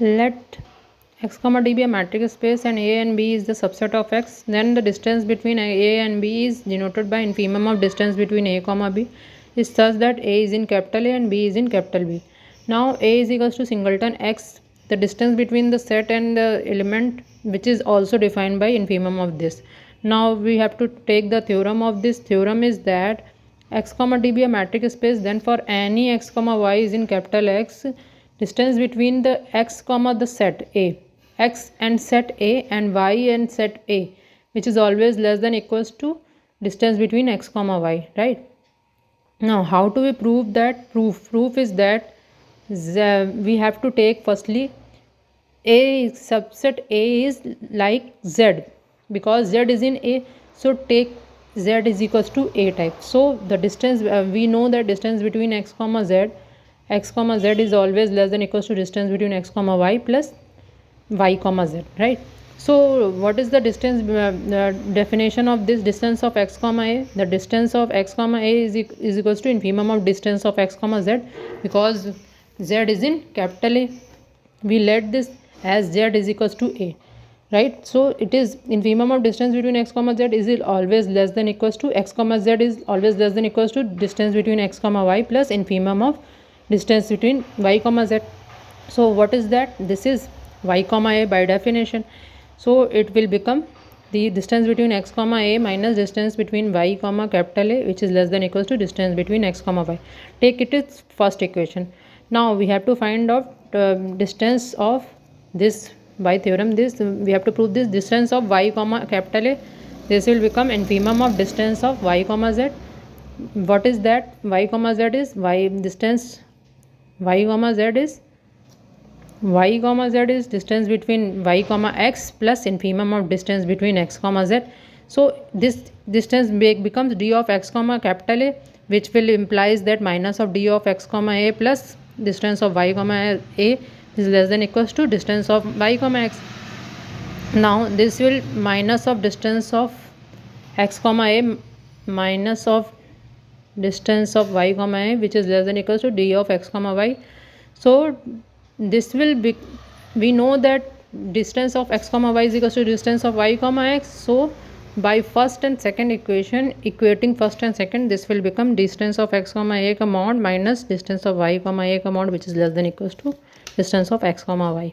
Let x comma d be a matrix space and a and b is the subset of x. Then the distance between a and b is denoted by infimum of distance between a comma b is such that a is in capital A and b is in capital B. Now a is equals to singleton x, the distance between the set and the element, which is also defined by infimum of this. Now we have to take the theorem of this. Theorem is that x comma d be a matrix space, then for any x comma y is in capital X, distance between the x comma the set A, x and set A, and y and set A, which is always less than equals to distance between x comma y, right? Now how do we prove that? Proof is that we have to take firstly a subset A is like Z, because Z is in A, so take Z is equals to A type. So the distance, we know that distance between x comma z is always less than equals to distance between x comma y plus y comma z, right? So what is the distance, the definition of this distance of x comma a? The distance of x comma a is equals to infimum of distance of x comma z, because z is in capital A. We let this as z is equals to a, right? So it is infimum of distance between x comma z is always less than equals to x comma z is always less than equals to distance between x comma y plus infimum of distance between y comma z. So what is that? This is y comma a by definition. So it will become the distance between x comma a minus distance between y comma capital A, which is less than equals to distance between x comma y. Take it as first equation. Now we have to find out distance of this by theorem. This we have to prove this distance of y comma capital A. This will become infimum of distance of y comma z. What is that? Y comma z is y distance. Y comma z is distance between y comma x plus infimum of distance between x comma z. So this distance becomes d of x comma capital A, which will implies that minus of d of x comma a plus distance of y comma a is less than equals to distance of y comma x. Now this will minus of distance of x comma a minus of distance of y comma a, which is less than equals to d of x comma y. So this will be, we know that distance of x comma y is equals to distance of y comma x. So by first and second equation, equating first and second, this will become distance of x comma a mod minus distance of y comma a mod, which is less than equals to distance of x comma y.